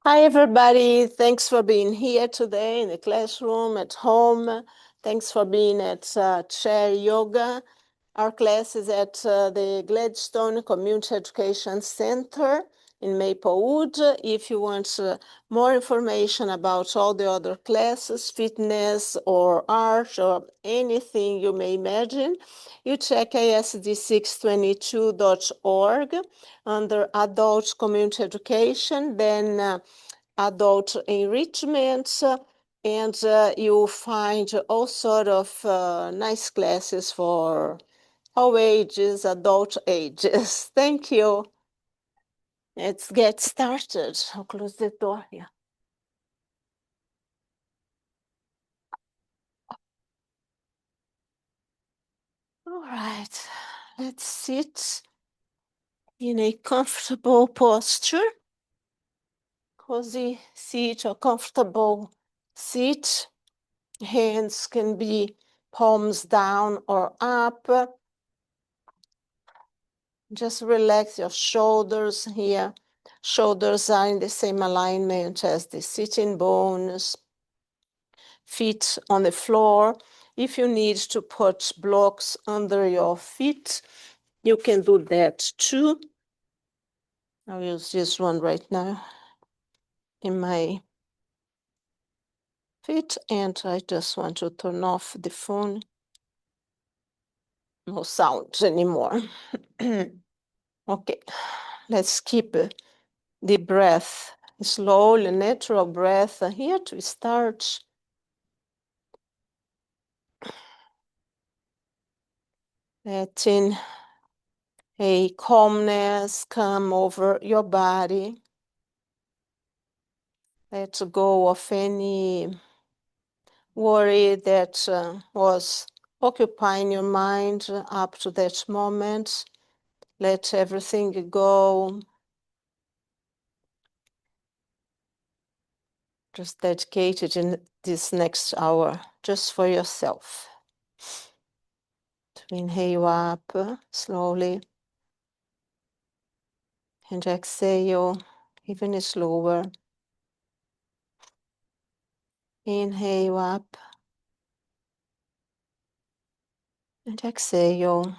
Hi, everybody. Thanks for being here today in the classroom, at home. Thanks for being at Chair Yoga. Our class is at the Gladstone Community Education Center in Maplewood. If you want more information about all the other classes, fitness or art or anything you may imagine, you check asd622.org under Adult Community Education, then Adult Enrichment, and you'll find all sort of nice classes for all ages, adult ages. Thank you. Let's get started. I'll close the door here. All right, let's sit in a comfortable posture, cozy seat or comfortable seat. Hands can be palms down or up. Just relax your shoulders here. Shoulders are in the same alignment as the sitting bones. Feet on the floor. If you need to put blocks under your feet, you can do that too. I'll use this one right now in my feet, and I just want to turn off the phone. No sound anymore. Okay, let's keep the breath, slowly, natural breath here to start. Letting a calmness come over your body. Let go of any worry that was occupying your mind up to that moment. Let everything go. Just dedicate it in this next hour just for yourself. To inhale up slowly and exhale even slower. Inhale up and exhale.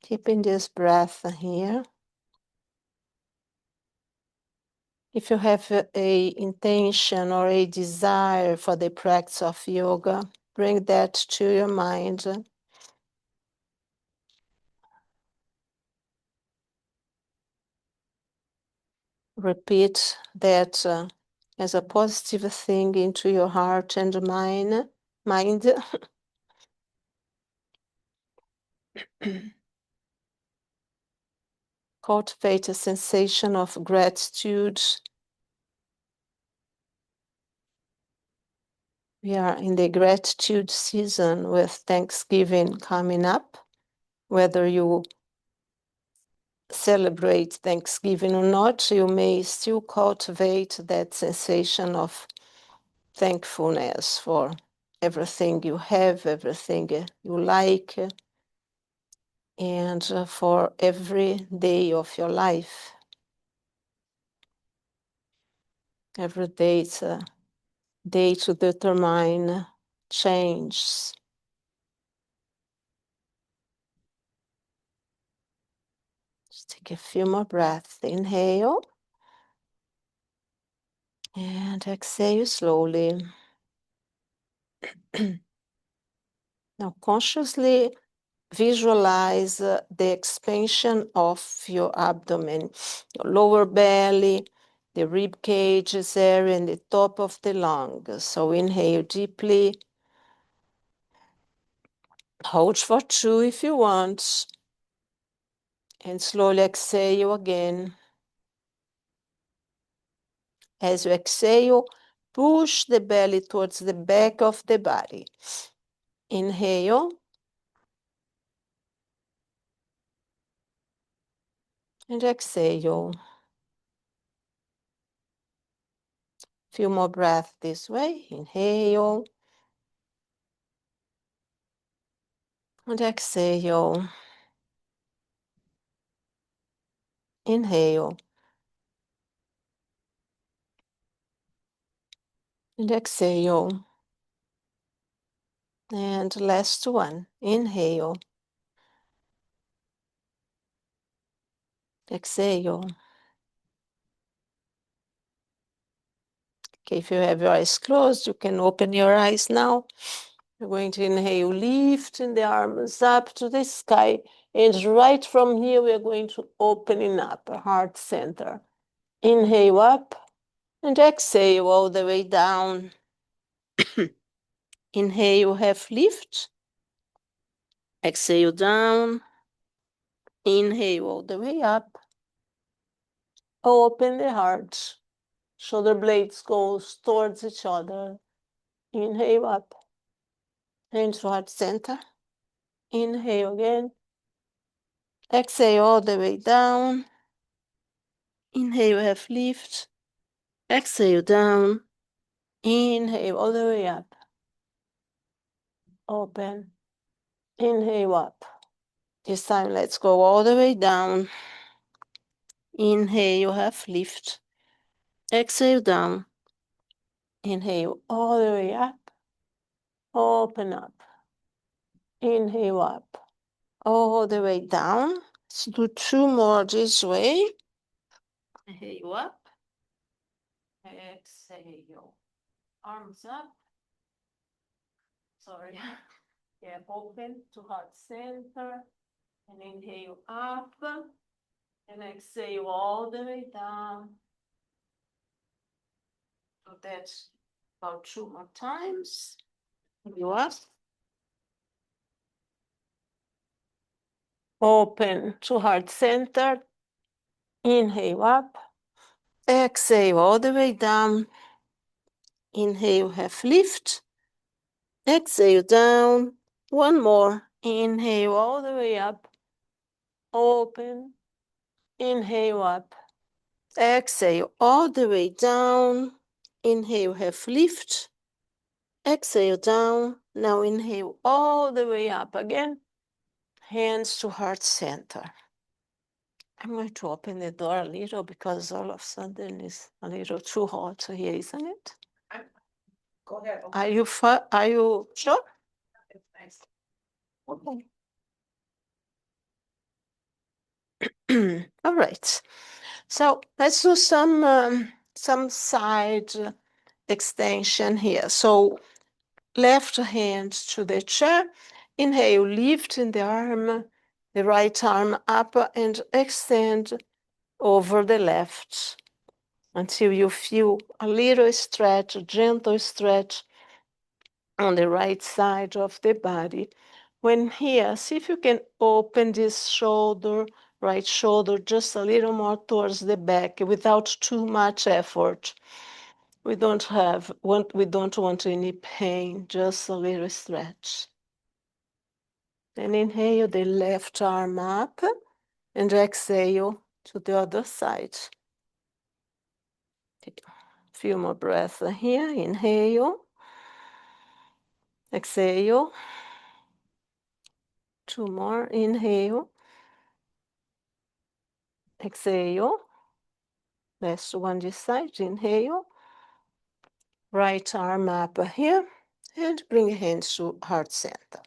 Keeping this breath here. If you have a intention or a desire for the practice of yoga, bring that to your mind. Repeat that as a positive thing into your heart and mind. Cultivate a sensation of gratitude. We are in the gratitude season with Thanksgiving coming up. Whether you celebrate Thanksgiving or not, you may still cultivate that sensation of thankfulness for everything you have, everything you like, and for every day of your life. Every day it's a day to determine change. Just take a few more breaths. Inhale and exhale slowly. Now consciously visualize the expansion of your abdomen, your lower belly, the rib cages area, and the top of the lungs. So inhale deeply. Hold for 2 if you want. And slowly exhale again. As you exhale, push the belly towards the back of the body. Inhale. And exhale. Few more breaths this way. Inhale. And exhale. Inhale. And exhale. And last one. Inhale. Exhale. Okay, if you have your eyes closed, you can open your eyes now. You're going to inhale, lifting the arms up to the sky. And right from here, we are going to opening up heart center. Inhale up and exhale all the way down. Inhale, half lift. Exhale down. Inhale all the way up. Open the heart. Shoulder blades go towards each other. Inhale up. Hands to heart center. Inhale again. Exhale all the way down. Inhale, half lift. Exhale down. Inhale all the way up. Open. Inhale up. This time, let's go all the way down. Inhale, half lift. Exhale down. Inhale all the way up. Open up. Inhale up. All the way down. Let's do two more this way. Inhale up. Exhale. Arms up. Sorry. Yeah, open to heart center. And inhale up. And exhale all the way down. So that's about two more times. You up. Open to heart center. Inhale up. Exhale all the way down. Inhale, half lift. Exhale down. One more. Inhale all the way up. Open. Inhale up. Exhale all the way down. Inhale, half lift. Exhale down. Now inhale all the way up again. Hands to heart center. I'm going to open the door a little because all of a sudden it's a little too hot here, isn't it? Go ahead. Are you sure? Thanks. Okay. All right. So let's do some side extension here. So left hand to the chair. Inhale, lifting the right arm up and extend over the left until you feel a little stretch, a gentle stretch on the right side of the body. When here, see if you can open this shoulder, right shoulder, just a little more towards the back without too much effort. We don't want any pain, just a little stretch. Then inhale the left arm up and exhale to the other side. Take a few more breaths here. Inhale. Exhale. Two more. Inhale. Exhale. Last one this side. Inhale. Right arm up here. And bring hands to heart center.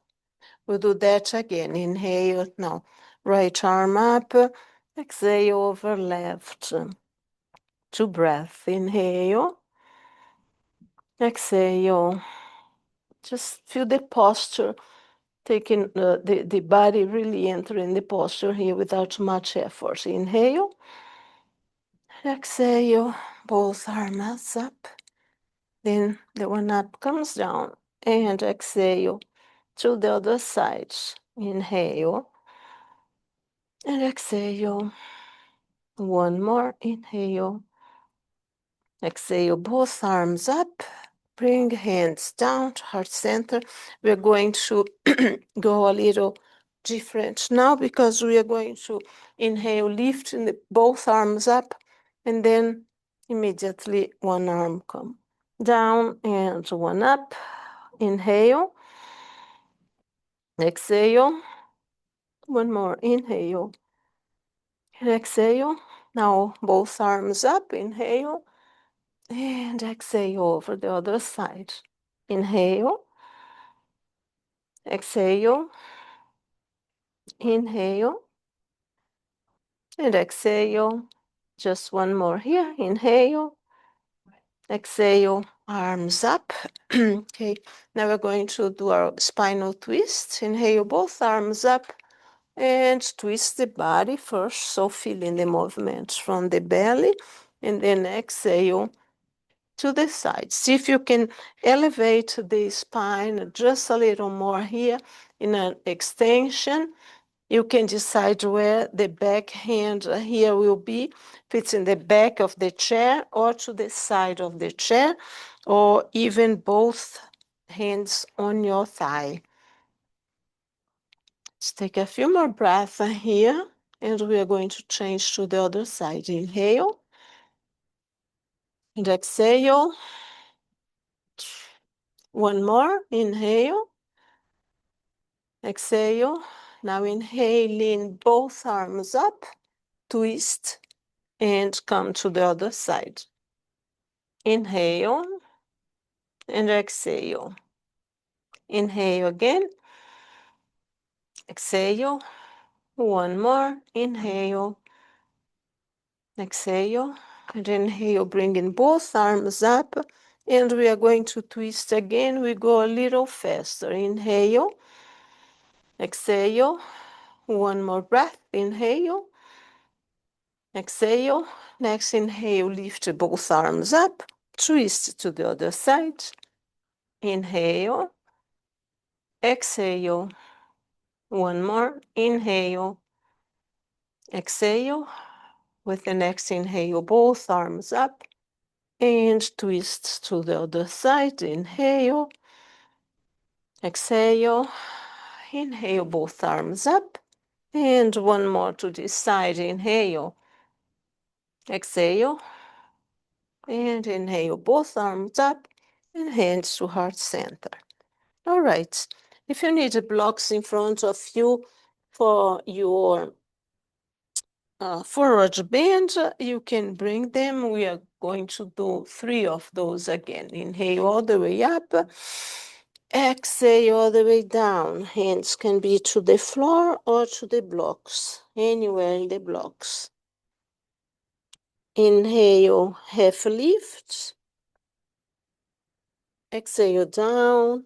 We'll do that again. Inhale. Now, right arm up. Exhale over left. Two breaths. Inhale. Exhale. Just feel the posture, taking the body really entering the posture here without much effort. Inhale. Exhale. Both arms up. Then the one up comes down. And exhale to the other side. Inhale. And exhale. One more. Inhale. Exhale. Both arms up. Bring hands down to heart center. We're going to go a little different now because we are going to inhale, lifting both arms up, and then immediately one arm come down and one up. Inhale. Exhale. One more. Inhale. And exhale. Now both arms up. Inhale. And exhale over the other side. Inhale. Exhale. Inhale. And exhale. Just one more here. Inhale. Exhale. Arms up. Okay. Now we're going to do our spinal twist. Inhale both arms up. And twist the body first, so feeling the movement from the belly, and then exhale to the side. See if you can elevate the spine just a little more here in an extension. You can decide where the back hand here will be, if it's in the back of the chair or to the side of the chair, or even both hands on your thigh. Let's take a few more breaths here, and we are going to change to the other side. Inhale and exhale. One more. Inhale. Exhale. Now inhaling both arms up, twist, and come to the other side. Inhale and exhale. Inhale again. Exhale. One more. Inhale. Exhale. And inhale, bringing both arms up. And we are going to twist again. We go a little faster. Inhale. Exhale. One more breath. Inhale. Exhale. Next inhale, lift both arms up. Twist to the other side. Inhale. Exhale. One more. Inhale. Exhale. With the next inhale, both arms up. And twist to the other side. Inhale. Exhale. Inhale, both arms up. And one more to this side. Inhale. Exhale. And inhale, both arms up. And hands to heart center. All right. If you need blocks in front of you for your forward bend, you can bring them. We are going to do 3 of those again. Inhale all the way up. Exhale all the way down. Hands can be to the floor or to the blocks, anywhere in the blocks. Inhale, half lift. Exhale down.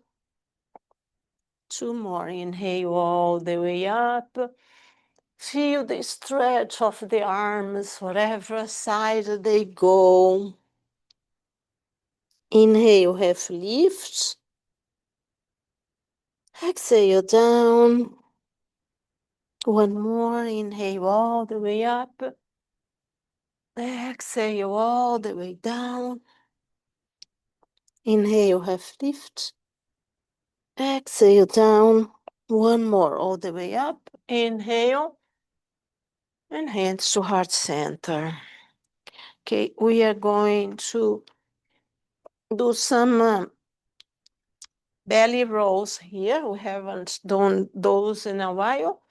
2 more. Inhale all the way up. Feel the stretch of the arms, whatever side they go. Inhale, half lift. Exhale down. One more. Inhale all the way up. Exhale all the way down. Inhale, half lift. Exhale down. One more all the way up. Inhale. And hands to heart center. Okay, we are going to do some belly rolls here. We haven't done those in a while.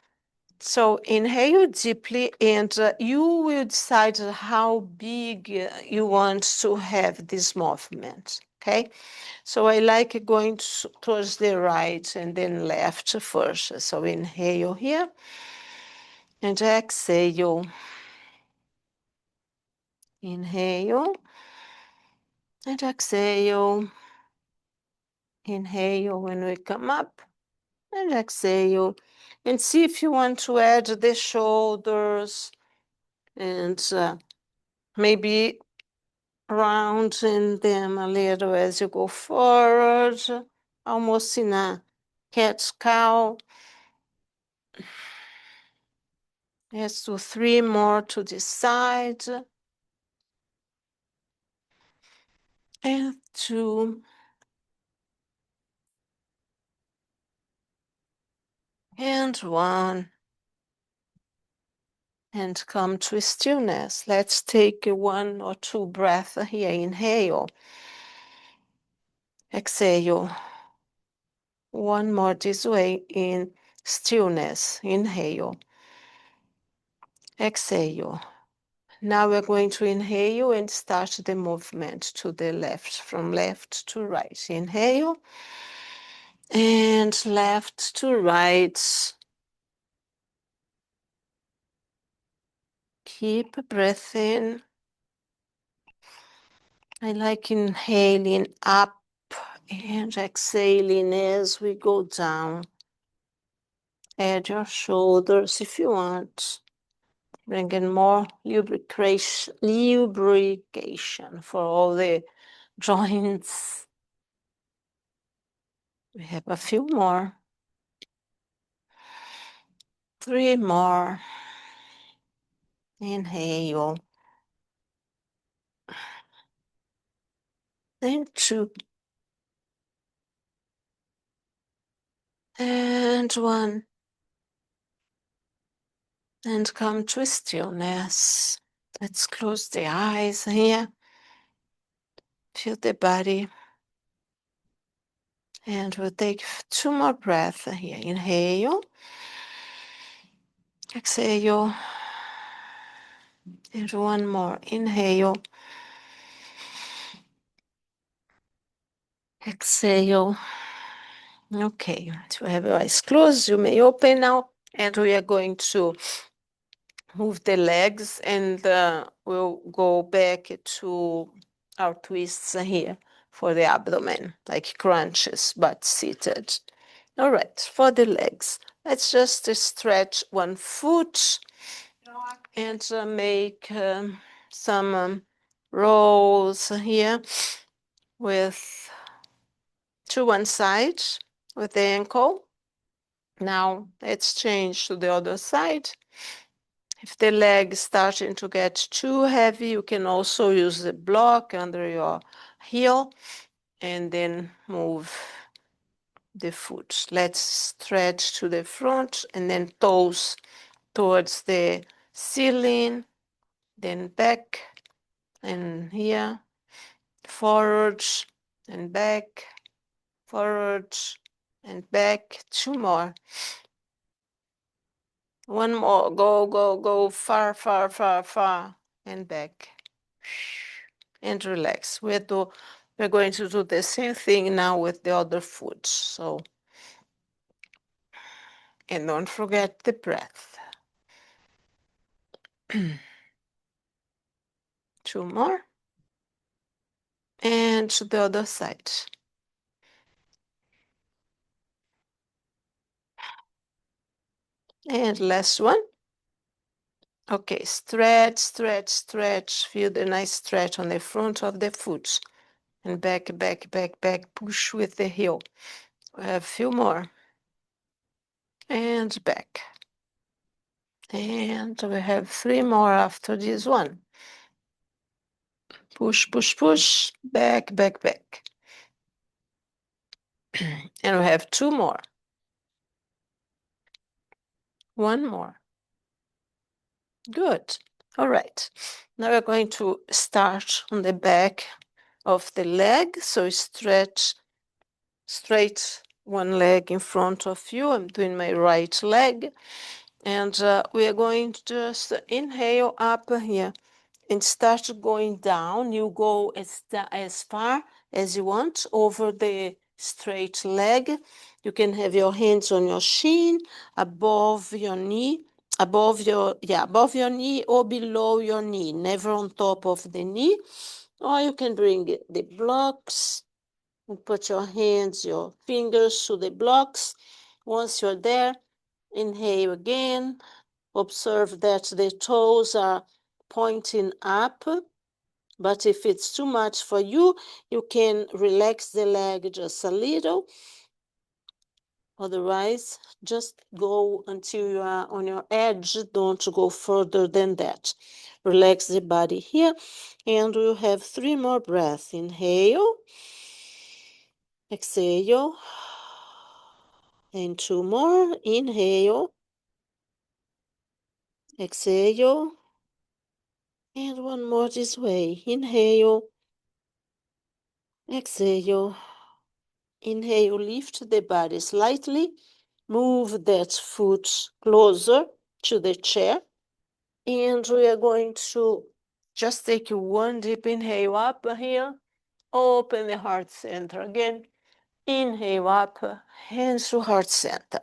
So inhale deeply, and you will decide how big you want to have this movement, okay? So I like going towards the right and then left first. So inhale here, and exhale. Inhale, and exhale. Inhale when we come up, and exhale. And see if you want to add the shoulders and maybe rounding them a little as you go forward, almost in a cat's cow. Let's do 3 more to this side. And 2. And 1. And come to stillness. Let's take 1 or 2 breaths here. Inhale. Exhale. 1 more this way in stillness. Inhale. Exhale. Now we're going to inhale and start the movement to the left, from left to right. Inhale and left to right. Keep breathing. I like inhaling up and exhaling as we go down. Add your shoulders if you want. Bring in more lubrication for all the joints. We have a few more. 3 more. Inhale. And 2. And 1. And come to stillness. Let's close the eyes here. Feel the body. And we'll take 2 more breaths here. Inhale. Exhale. And 1 more. Inhale. Exhale. Okay, so have your eyes closed. You may open now. And we are going to move the legs and we'll go back to our twists here for the abdomen, like crunches, but seated. All right, for the legs, let's just stretch one foot and make some rolls here with to one side with the ankle. Now let's change to the other side. If the leg is starting to get too heavy, you can also use the block under your heel and then move the foot. Let's stretch to the front and then toes towards the ceiling, then back and here, forward and back, forward and back. 2 more. 1 more. Go, go, go, far, far, far, far, and back. And relax. We're going to do the same thing now with the other foot. So, and don't forget the breath. 2 more. And to the other side. And last one. Okay, stretch, stretch, stretch. Feel the nice stretch on the front of the foot. And back, back, back, back. Push with the heel. We have a few more. And back. And we have 3 more after this one. Push, push, push. Back, back, back. And we have 2 more. 1 more. Good. All right. Now we're going to start on the back of the leg. So stretch straight one leg in front of you. I'm doing my right leg. And we are going to just inhale up here and start going down. You go as far as you want over the straight leg. You can have your hands on your shin, above your knee, above your knee or below your knee, never on top of the knee. Or you can bring the blocks and put your hands, your fingers to the blocks. Once you're there, inhale again. Observe that the toes are pointing up, but if it's too much for you, you can relax the leg just a little. Otherwise, just go until you are on your edge. Don't go further than that. Relax the body here, and we'll have 3 more breaths. Inhale, exhale, and 2 more. Inhale, exhale, and 1 more this way. Inhale, exhale. Inhale, lift the body slightly. Move that foot closer to the chair. And we are going to Just take one deep inhale up here. Open the heart center again. Inhale up, hands to heart center.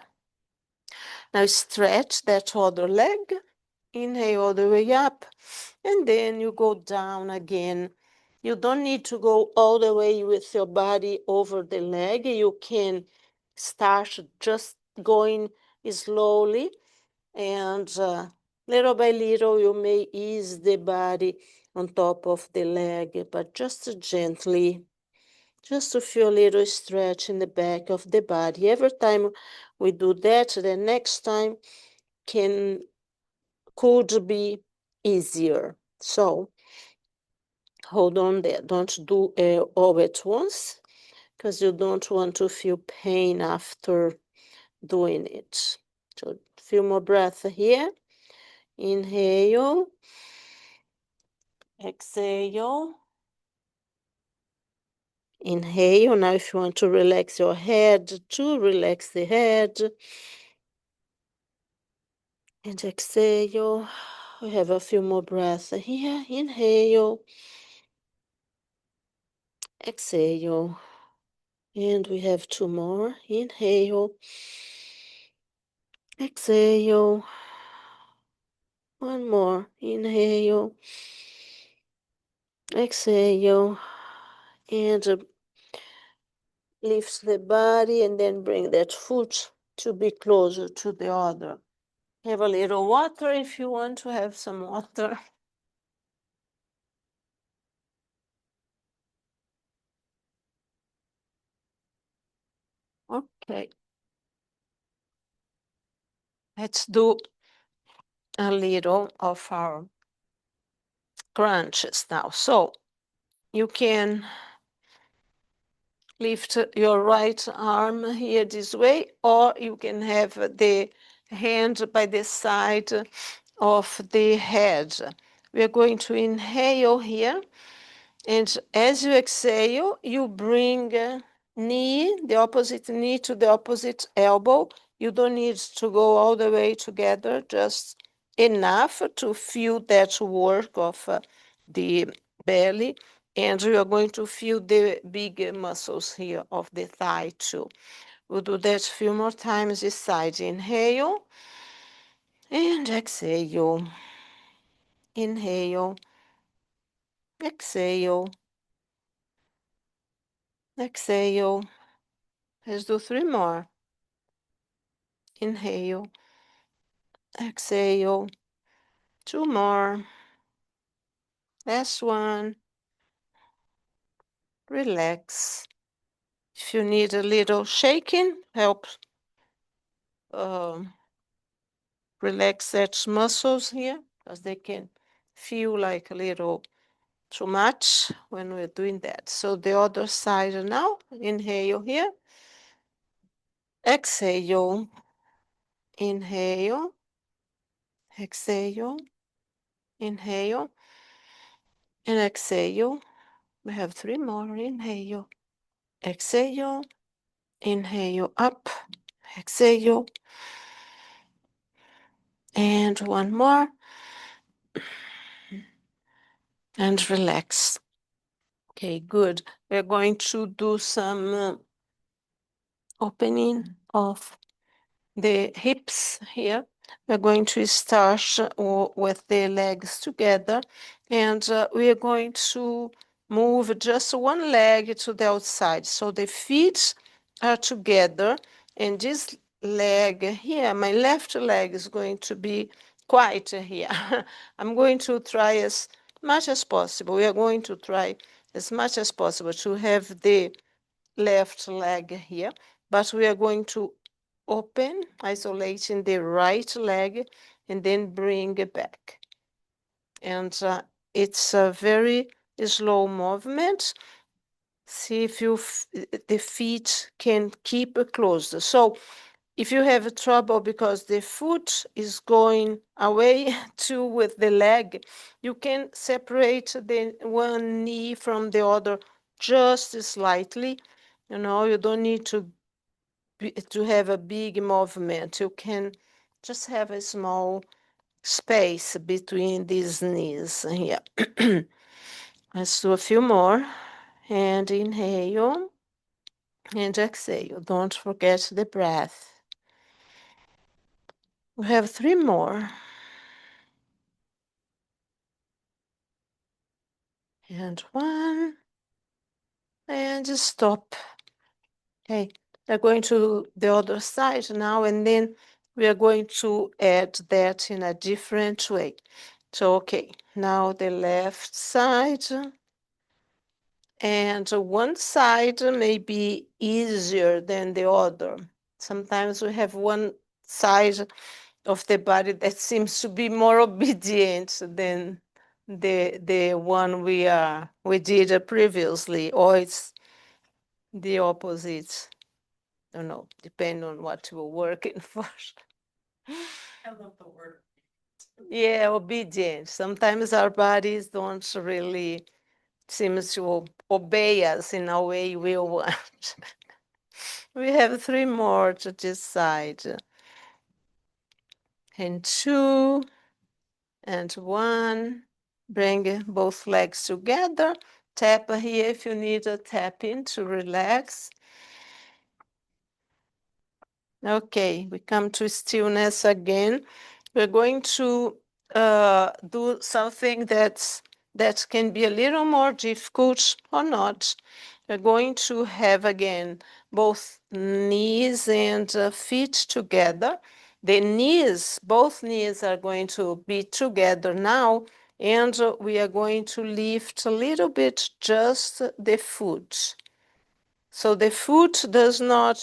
Now stretch that other leg. Inhale all the way up, and then you go down again. You don't need to go all the way with your body over the leg. You can start just going slowly, and little by little you may ease the body on top of the leg, but just gently, just to feel a little stretch in the back of the body. Every time we do that, the next time could be easier. So hold on there. Don't do all at once, because you don't want to feel pain after doing it. So a few more breaths here. Inhale. Exhale. Inhale. Now if you want to relax your head, to relax the head. And exhale. We have a few more breaths here. Inhale. Exhale. And we have two more. Inhale. Exhale. One more. Inhale. Exhale. And lift the body and then bring that foot to be closer to the other. Have a little water if you want to have some water. Okay. Let's do a little of our crunches now. So you can lift your right arm here this way, or you can have the hand by the side of the head. We are going to inhale here, and as you exhale, you bring the opposite knee to the opposite elbow. You don't need to go all the way together, just enough to feel that work of the belly. And you are going to feel the big muscles here of the thigh too. We'll do that a few more times this side. Inhale and exhale. Inhale. Exhale. Exhale. Let's do three more. Inhale. Exhale. Two more. Last one. Relax. If you need a little shaking, help relax that muscles here, because they can feel like a little too much when we're doing that. So the other side now. Inhale here. Exhale. Inhale. Exhale. Inhale. And exhale. We have three more. Inhale. Exhale. Inhale up. Exhale. And one more. And relax. Okay, good. We're going to do some opening of the hips here. We're going to start with the legs together, and we are going to move just one leg to the outside. So the feet are together, and this leg here, my left leg is going to be quite here. I'm going to try as much as possible. We are going to try as much as possible to have the left leg here, but we are going to open, isolating the right leg, and then bring it back. And it's a very slow movement. See if the feet can keep closed. So if you have trouble because the foot is going away too with the leg, you can separate the one knee from the other just slightly. You know, you don't need to have a big movement. You can just have a small space between these knees here. Let's do a few more. And inhale and exhale. Don't forget the breath. We have 3 more. And 1. And stop. Okay, we're going to the other side now, and then we are going to add that in a different way. So, okay, now the left side. And one side may be easier than the other. Sometimes we have one side of the body that seems to be more obedient than the one we did previously, or it's the opposite. I don't know, depending on what we're working for. I love the word. Yeah, obedient. Sometimes our bodies don't really seem to obey us in a way we want. We have 3 more to this side. And 2, and 1. Bring both legs together. Tap here if you need a tap in to relax. Okay, we come to stillness again. We're going to do something that can be a little more difficult or not. We're going to have again both knees and feet together. The knees, both knees are going to be together now, and we are going to lift a little bit just the foot. So the foot does not,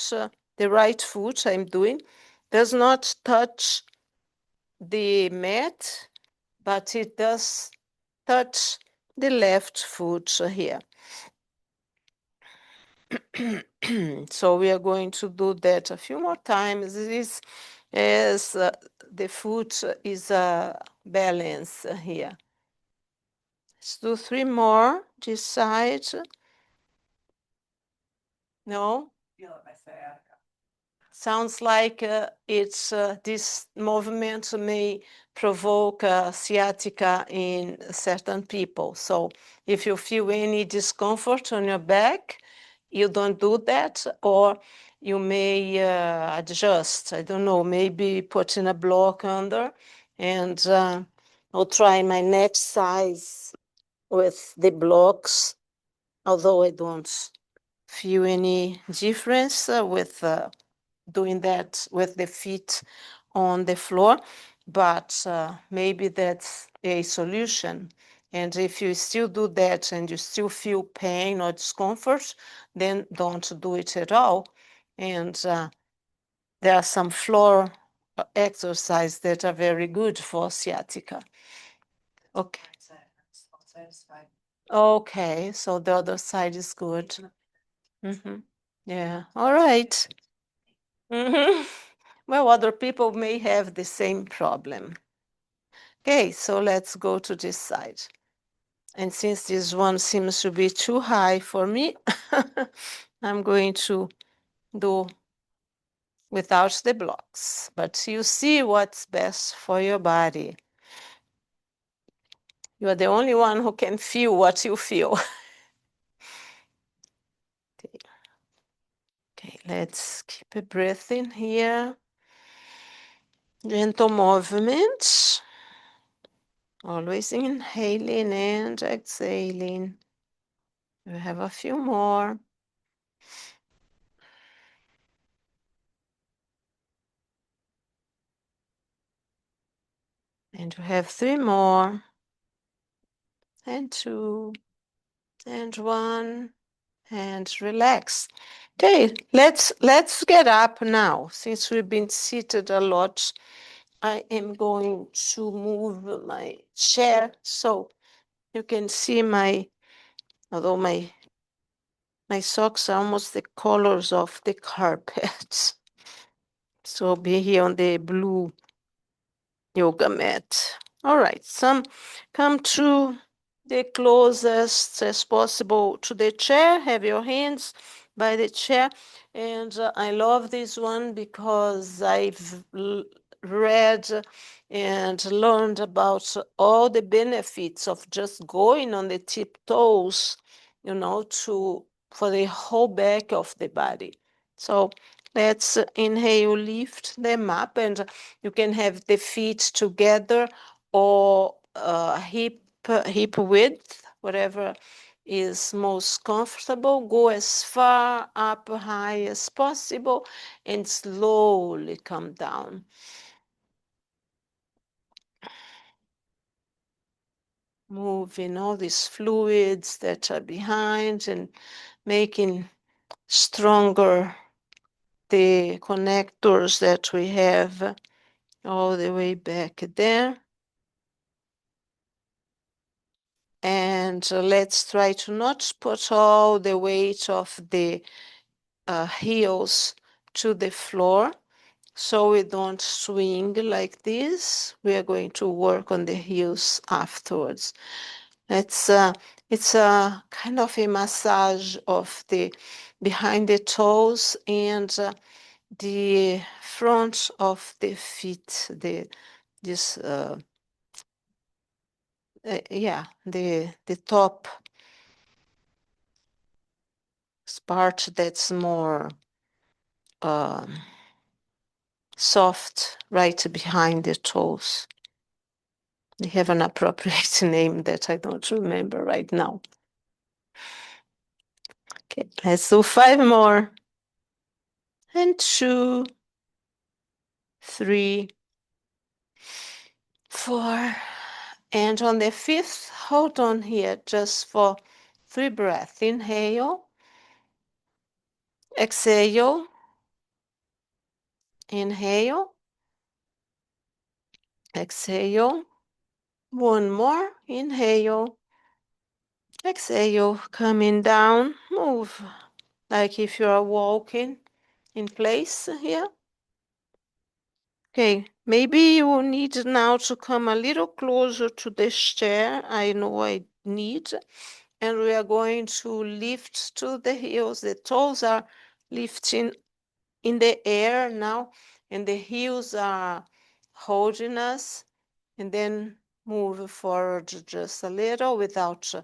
the right foot I'm doing, does not touch the mat, but it does touch the left foot here. So we are going to do that a few more times. This as the foot is a balance here. Let's do 3 more this side. No? Feel it, I say. Sounds like it's this movement may provoke sciatica in certain people. So if you feel any discomfort on your back, you don't do that, or you may adjust. I don't know, maybe putting a block under, and I'll try my next size with the blocks, although I don't feel any difference with doing that with the feet on the floor, but maybe that's a solution. And if you still do that and you still feel pain or discomfort, then don't do it at all. And there are some floor exercises that are very good for sciatica. Okay. Satisfied. Okay, so the other side is good. Yeah, all right. Well, other people may have the same problem. Okay, so let's go to this side. And since this one seems to be too high for me, I'm going to do without the blocks. But you see what's best for your body. You are the only one who can feel what you feel. Okay, let's keep a breath in here. Gentle movements. Always inhaling and exhaling. We have a few more. And we have 3 more. And 2. And 1. And relax. Okay, let's get up now. Since we've been seated a lot, I am going to move my chair so you can see although my socks are almost the colors of the carpet. So I'll be here on the blue yoga mat. All right, come to the closest as possible to the chair. Have your hands by the chair. And I love this one because I've read and learned about all the benefits of just going on the tiptoes, for the whole back of the body. So let's inhale, lift them up, and you can have the feet together or hip width, whatever is most comfortable. Go as far up high as possible and slowly come down. Moving all these fluids that are behind and making stronger the connectors that we have all the way back there. And let's try to not put all the weight of the heels to the floor so we don't swing like this. We are going to work on the heels afterwards. It's a kind of a massage of the behind the toes and the front of the feet, this the top part that's more soft right behind the toes. They have an appropriate name that I don't remember right now. Okay, let's do 5 more. And 2, 3, 4. And on the 5th, hold on here just for 3 breaths. Inhale, exhale, inhale, exhale. One more. Inhale, exhale, coming down. Move like if you are walking in place here. Okay, maybe you will need now to come a little closer to this chair. I know I need. And we are going to lift to the heels. The toes are lifting in the air now, and the heels are holding us. And then move forward just a little without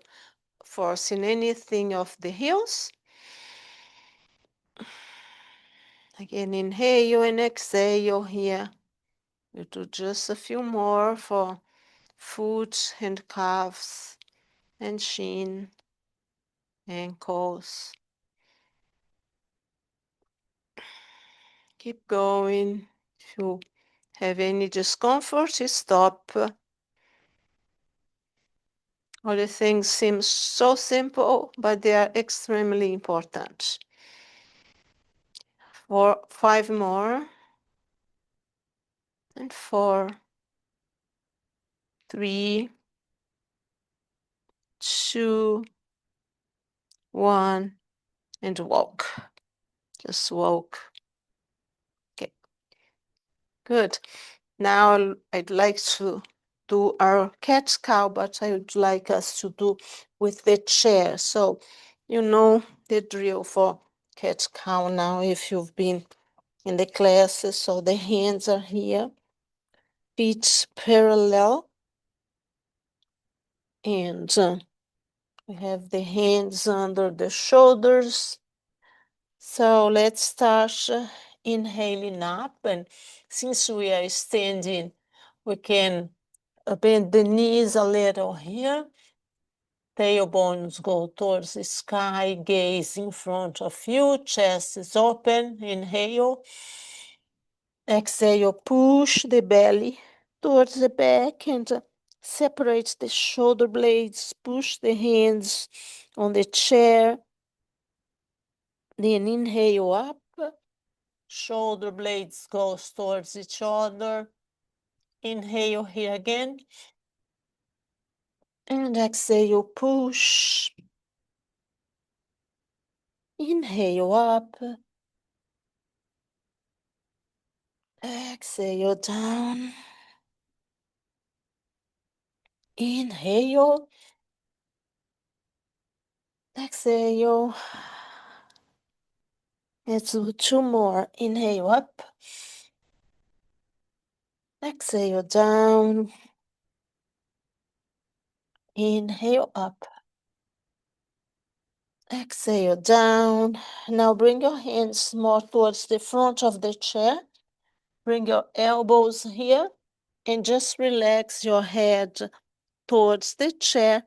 forcing anything of the heels. Again, inhale and exhale here. We'll do just a few more for foot and calves and shin, ankles. Keep going. If you have any discomfort, stop. All the things seem so simple, but they are extremely important. 5 more. And 4, 3, 2, 1, and walk. Just walk. Okay, good. Now I'd like to do our cat cow, but I would like us to do with the chair. So you know the drill for cat cow now if you've been in the classes. So the hands are here, feet parallel, and we have the hands under the shoulders. So let's start inhaling up, and since we are standing, we can bend the knees a little here. Tailbones go towards the sky, gaze in front of you, chest is open. Inhale. Exhale, push the belly towards the back and separate the shoulder blades. Push the hands on the chair. Then inhale up. Shoulder blades goes towards each other. Inhale here again. And exhale, push. Inhale up. Exhale down. Inhale. Exhale. Let's do 2 more. Inhale up. Exhale down. Inhale up. Exhale down. Now bring your hands more towards the front of the chair. Bring your elbows here and just relax your head towards the chair.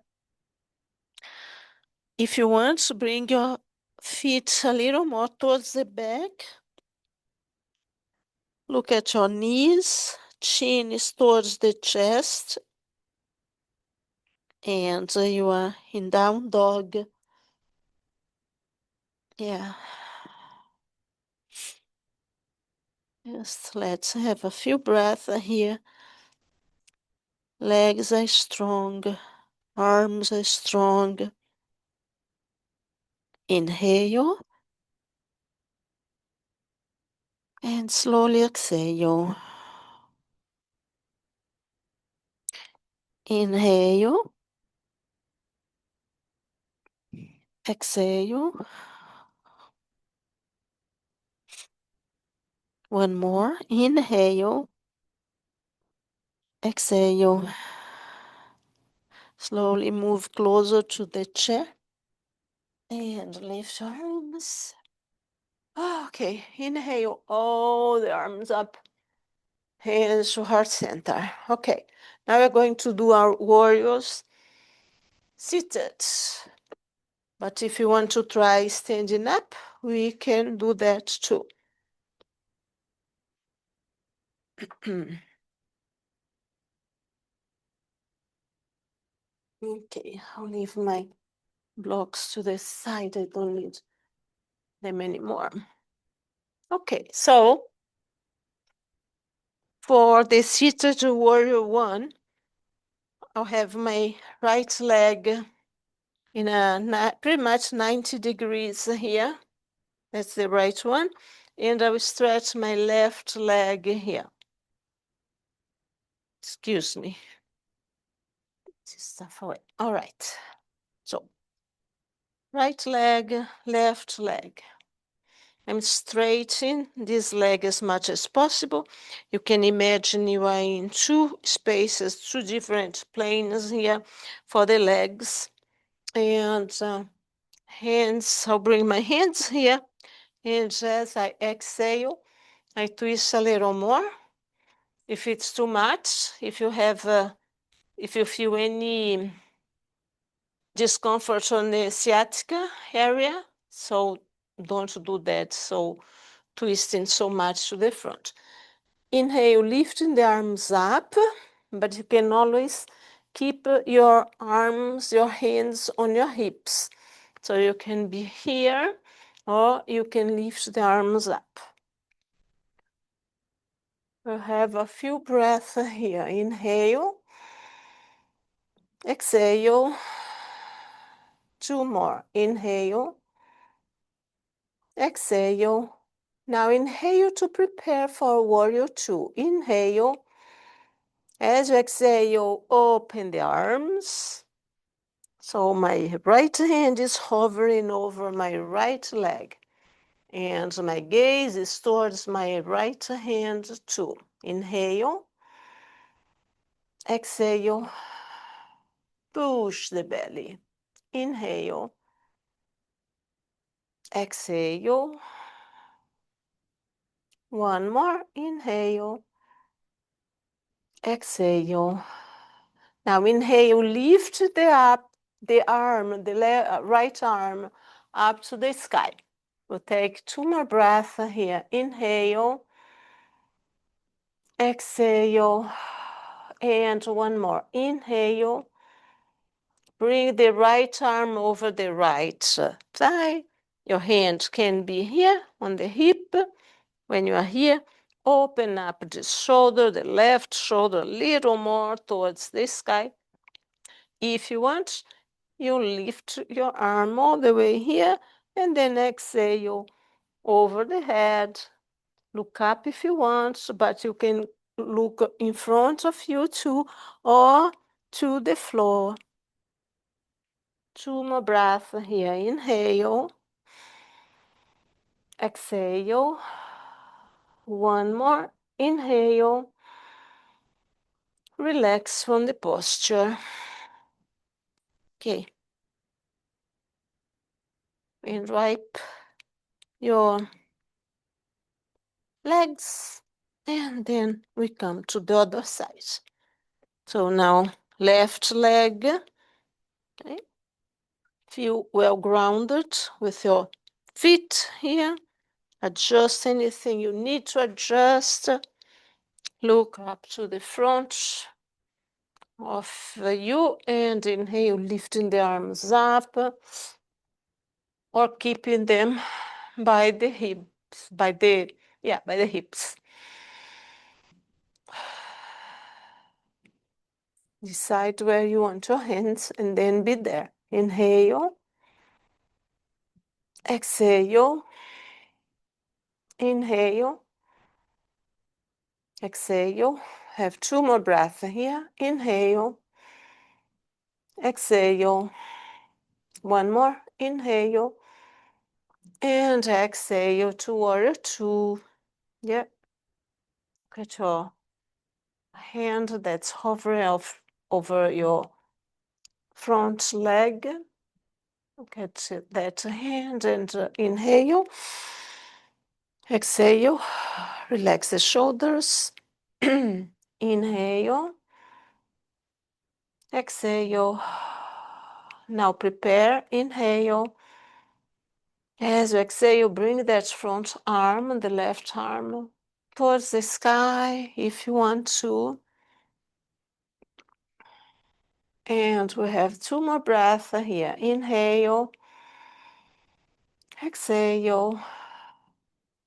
If you want to bring your feet a little more towards the back, look at your knees, chin is towards the chest, and you are in down dog. Yeah. Just let's have a few breaths here. Legs are strong, arms are strong. Inhale and slowly exhale. Inhale, exhale. One more. Inhale, exhale. Slowly move closer to the chair and lift your arms. Okay, inhale all the arms up, hands to heart center. Okay, now we're going to do our warriors seated. But if you want to try standing up, we can do that too. Okay, I'll leave my blocks to the side. I don't need them anymore. Okay, so for the seated warrior one, I'll have my right leg in a pretty much 90 degrees here. That's the right one. And I will stretch my left leg here. Excuse me. This stuff away. All right. So right leg, left leg. I'm straightening this leg as much as possible. You can imagine you are in two spaces, two different planes here for the legs. And hands, I'll bring my hands here. And as I exhale, I twist a little more. If it's too much, if you feel any discomfort on the sciatica area, so don't do that. So twisting so much to the front. Inhale, lifting the arms up, but you can always keep your arms, your hands on your hips. So you can be here or you can lift the arms up. We'll have a few breaths here. Inhale, exhale, two more. Inhale, exhale. Now inhale to prepare for warrior two. Inhale. As you exhale, open the arms. So my right hand is hovering over my right leg. And my gaze is towards my right hand too. Inhale. Exhale. Push the belly. Inhale. Exhale. One more. Inhale. Exhale. Now inhale, lift the arm, the right arm up to the sky. We'll take two more breaths here. Inhale. Exhale. And one more. Inhale. Bring the right arm over the right thigh. Your hand can be here on the hip. When you are here, open up the shoulder, the left shoulder a little more towards the sky. If you want, you lift your arm all the way here and then exhale over the head. Look up if you want, but you can look in front of you too or to the floor. Two more breaths here. Inhale. Exhale. One more. Inhale. relax from the posture. Okay. And wipe your legs, and then we come to the other side. So now left leg, okay. Feel well grounded with your feet here. Adjust anything you need to adjust. Look up to the front of you and inhale, lifting the arms up or keeping them by the hips, by the hips. Decide where you want your hands and then be there. Inhale, exhale, inhale, exhale. Have 2 more breaths here. Inhale, exhale. 1 more. Inhale and exhale to warrior 2. Yeah. Get your hand that's hovering over your front leg. Get that hand and inhale. Exhale. Relax the shoulders. Inhale. Exhale. Now prepare. Inhale. As you exhale, bring that front arm, the left arm, towards the sky if you want to. And we have 2 more breaths here. Inhale. Exhale.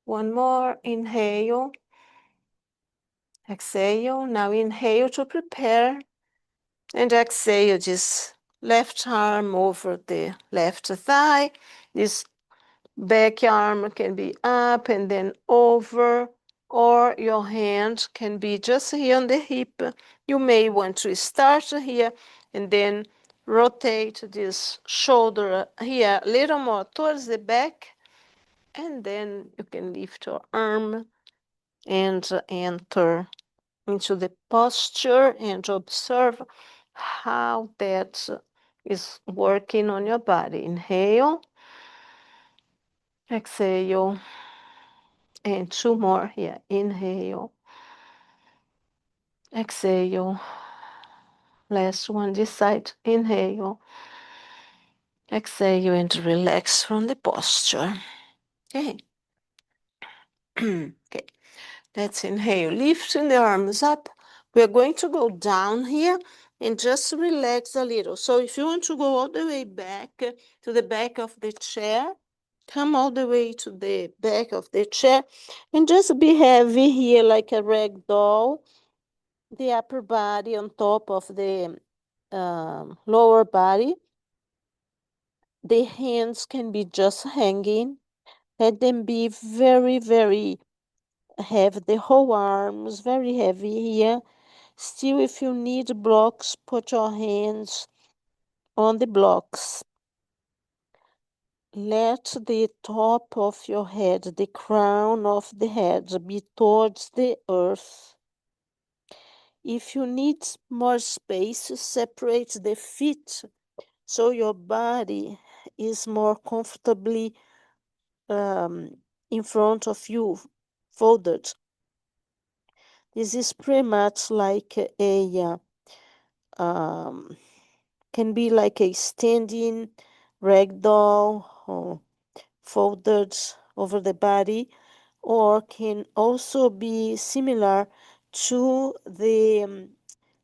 1 more. Inhale. Exhale. Now inhale to prepare. And exhale, this left arm over the left thigh. This back arm can be up and then over, or your hand can be just here on the hip. You may want to start here and then rotate this shoulder here a little more towards the back, and then you can lift your arm and enter into the posture and observe how that is working on your body. Inhale, exhale, and 2 more here. Inhale, exhale. Last one this side. Inhale, exhale, and relax from the posture. Okay. Okay. Let's inhale, lifting the arms up. We're going to go down here and just relax a little. So if you want to go all the way back to the back of the chair, come all the way to the back of the chair and just be heavy here like a rag doll. The upper body on top of the lower body. The hands can be just hanging. Let them be very, very heavy. The whole arms very heavy here. Still, if you need blocks, put your hands on the blocks. Let the top of your head, the crown of the head, be towards the earth. If you need more space, separate the feet so your body is more comfortably in front of you, folded. This is pretty much like can be like a standing ragdoll or folded over the body, or can also be similar to the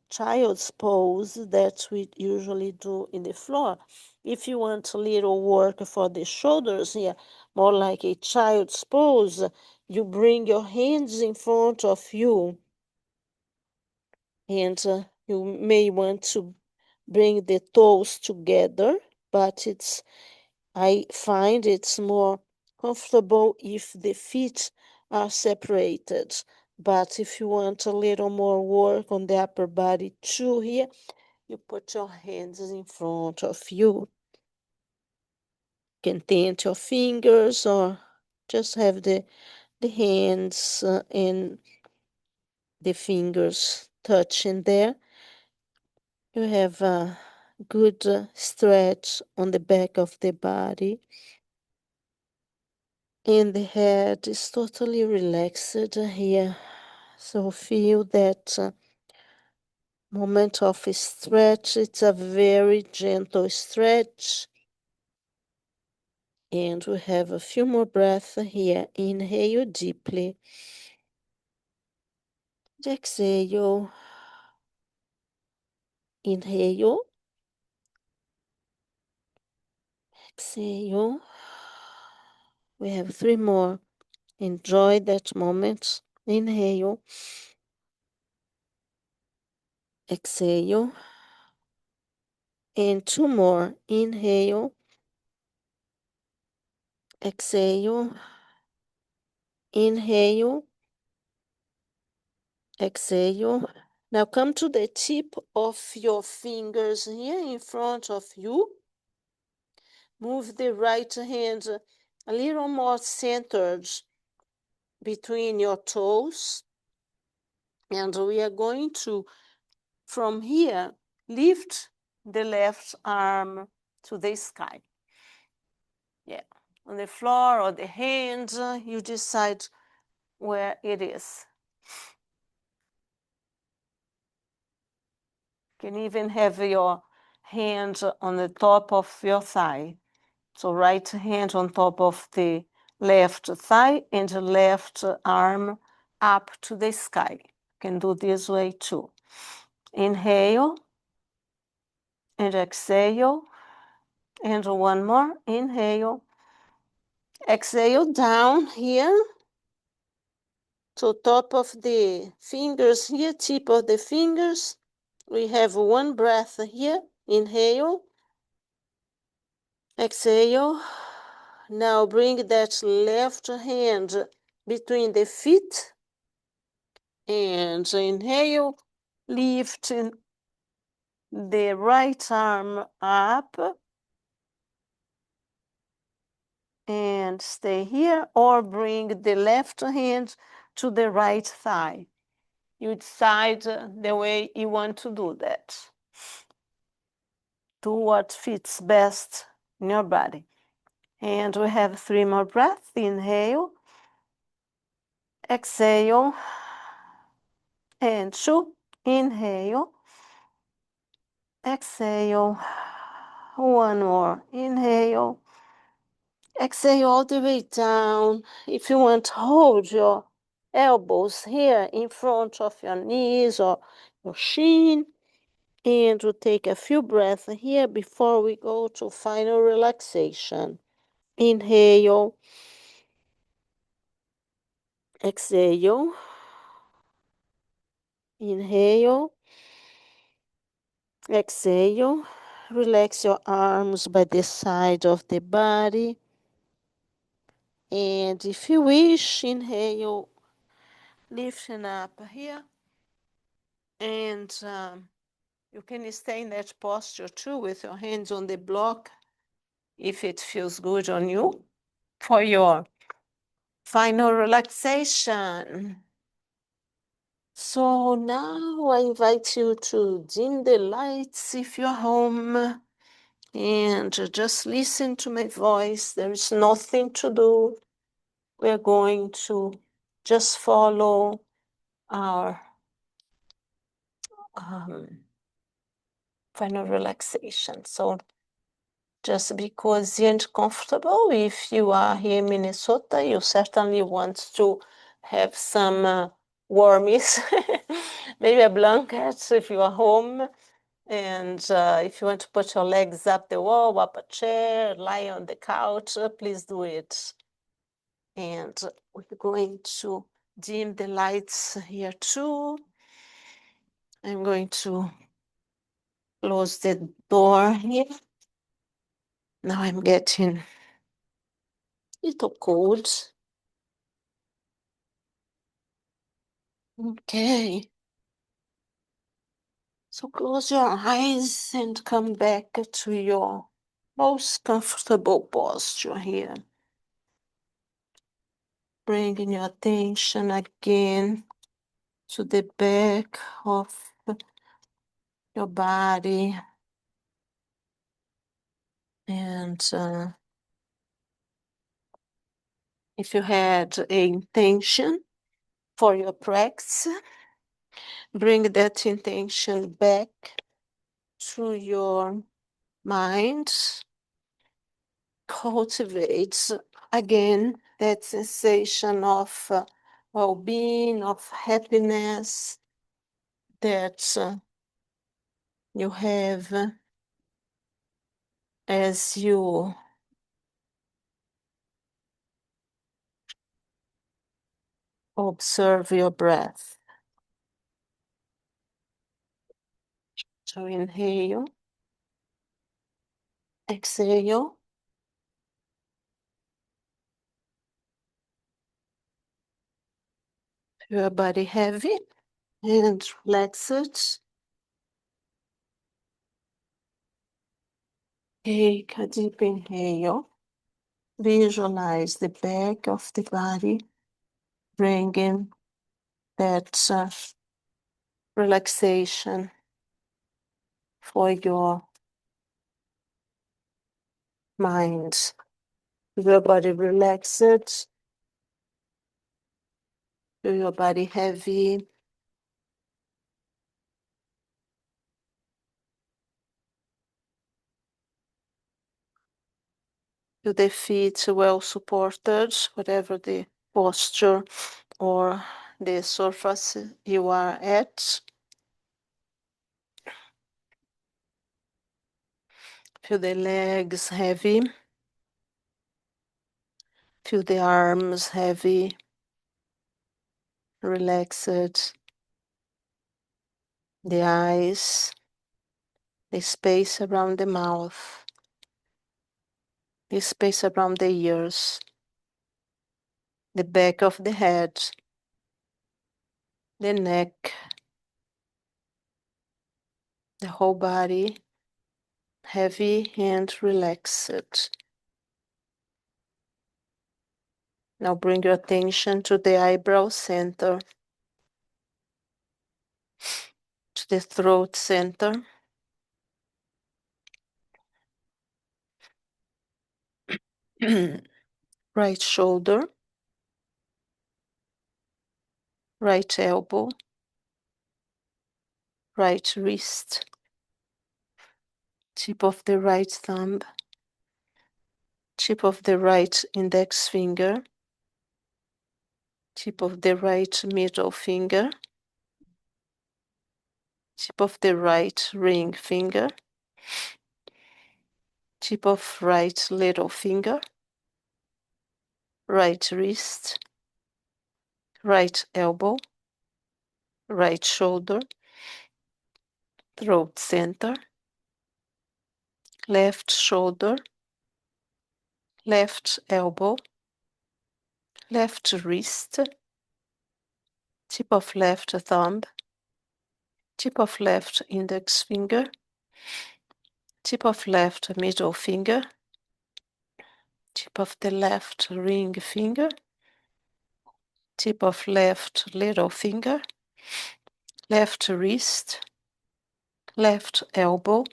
child's pose that we usually do in the floor. If you want a little work for the shoulders here, more like a child's pose, you bring your hands in front of you, and you may want to bring the toes together, but I find it's more comfortable if the feet are separated. But if you want a little more work on the upper body too here, you put your hands in front of you. You can tint your fingers or just have the hands and the fingers touching there. You have a good stretch on the back of the body. And the head is totally relaxed here. So feel that moment of stretch. It's a very gentle stretch. And we have a few more breaths here. Inhale deeply. Exhale. Inhale. Exhale. We have 3 more. Enjoy that moment. Inhale. Exhale. And 2 more. Inhale. Exhale. Inhale. Exhale. Now come to the tip of your fingers here in front of you. Move the right hand a little more centered between your toes. And we are going to, from here, lift the left arm to the sky. Yeah, on the floor or the hand, you decide where it is. You can even have your hand on the top of your thigh. So right hand on top of the left thigh and the left arm up to the sky. You can do this way too. Inhale and exhale. And one more. Inhale. Exhale down here. So top of the fingers here, tip of the fingers. We have one breath here. Inhale. Exhale. Now bring that left hand between the feet. And inhale, lifting the right arm up. And stay here, or bring the left hand to the right thigh. You decide the way you want to do that. Do what fits best in your body. And we have 3 more breaths. Inhale, exhale, and 2. Inhale, exhale, 1 more. Inhale, exhale all the way down. If you want, hold your elbows here in front of your knees or your shin. And we'll take a few breaths here before we go to final relaxation. Inhale. Exhale. Inhale. Exhale. Relax your arms by the side of the body. And if you wish, inhale, lifting up here. And you can stay in that posture too with your hands on the block if it feels good on you for your final relaxation. So now I invite you to dim the lights if you're home and just listen to my voice. There is nothing to do. We're going to just follow our final relaxation. So just be cozy and comfortable. If you are here in Minnesota, you certainly want to have some warmies, maybe a blanket if you are home. And if you want to put your legs up the wall, up a chair, lie on the couch, please do it. And we're going to dim the lights here too. I'm going to close the door here. Now I'm getting a little cold. Okay. So close your eyes and come back to your most comfortable posture here. Bringing your attention again to the back of your body. And if you had an intention for your practice, bring that intention back to your mind. Cultivate again that sensation of well-being, of happiness that you have as you observe your breath. So inhale, exhale. Your body heavy and relax it. Take a deep inhale. Visualize the back of the body, bringing that relaxation for your mind. Your body relaxed, your body heavy. Feel the feet well supported, whatever the posture or the surface you are at. Feel the legs heavy. Feel the arms heavy, relaxed. The eyes, the space around the mouth, the space around the ears, the back of the head, the neck, the whole body, heavy and relaxed. Now bring your attention to the eyebrow center, to the throat center, right shoulder, right elbow, right wrist, tip of the right thumb, tip of the right index finger, tip of the right middle finger, tip of the right ring finger, tip of right little finger, right wrist, right elbow, right shoulder, throat center, left shoulder, left elbow, left wrist, tip of left thumb, tip of left index finger, tip of left middle finger, tip of the left ring finger, tip of left little finger, left wrist, left elbow,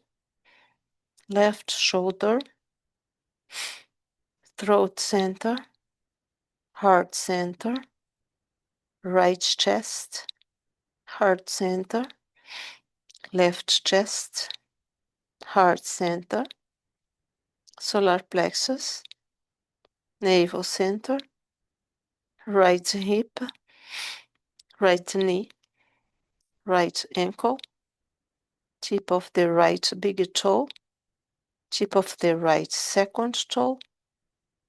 left shoulder, throat center, heart center, right chest, heart center, left chest, heart center, solar plexus, navel center, right hip, right knee, right ankle, tip of the right big toe, tip of the right second toe,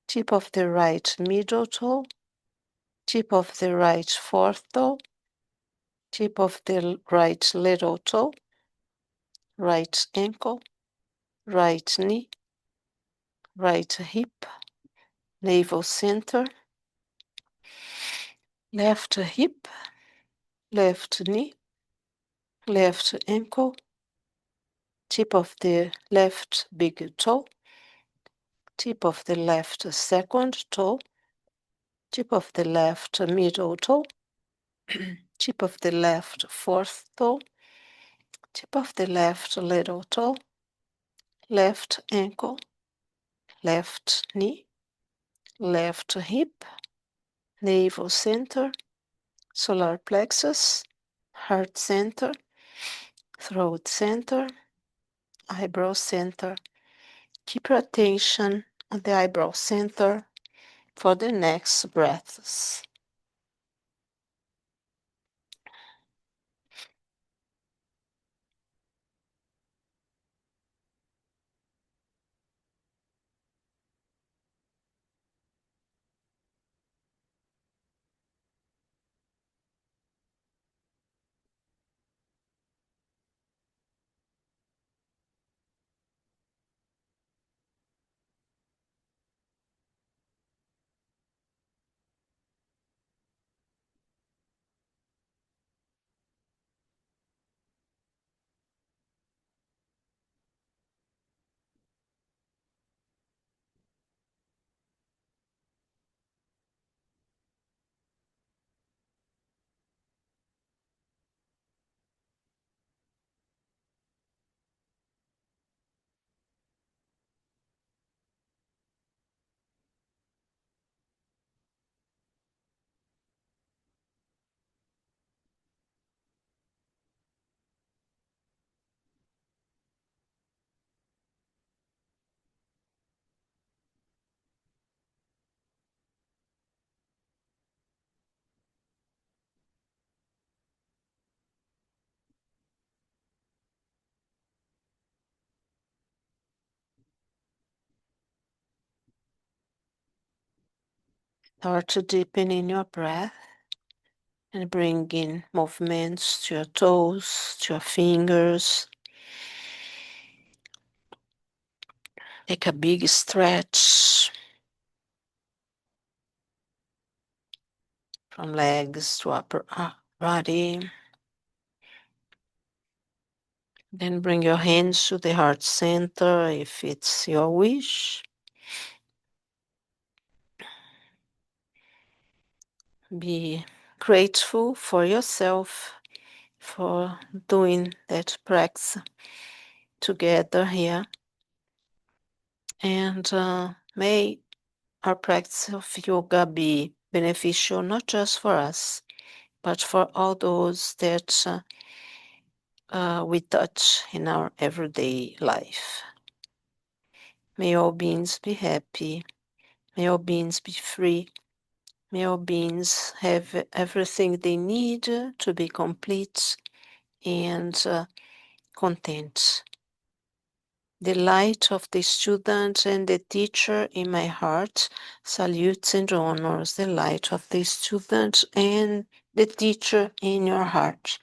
tip of the right middle toe, tip of the right fourth toe, tip of the right little toe, right ankle, right knee, right hip, navel center, left hip, left knee, left ankle, tip of the left big toe, tip of the left second toe, tip of the left middle toe, tip of the left fourth toe, tip of the left little toe, left ankle, left knee, left hip, navel center, solar plexus, heart center, throat center, eyebrow center. Keep your attention on the eyebrow center for the next breaths. Start to deepen in your breath and bring in movements to your toes, to your fingers. Take a big stretch from legs to upper body. Then bring your hands to the heart center if it's your wish. Be grateful for yourself for doing that practice together here. And may our practice of yoga be beneficial not just for us, but for all those that we touch in our everyday life. May all beings be happy. May all beings be free. May all beings have everything they need to be complete and content. The light of the student and the teacher in my heart salutes and honors the light of the student and the teacher in your heart.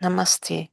Namaste.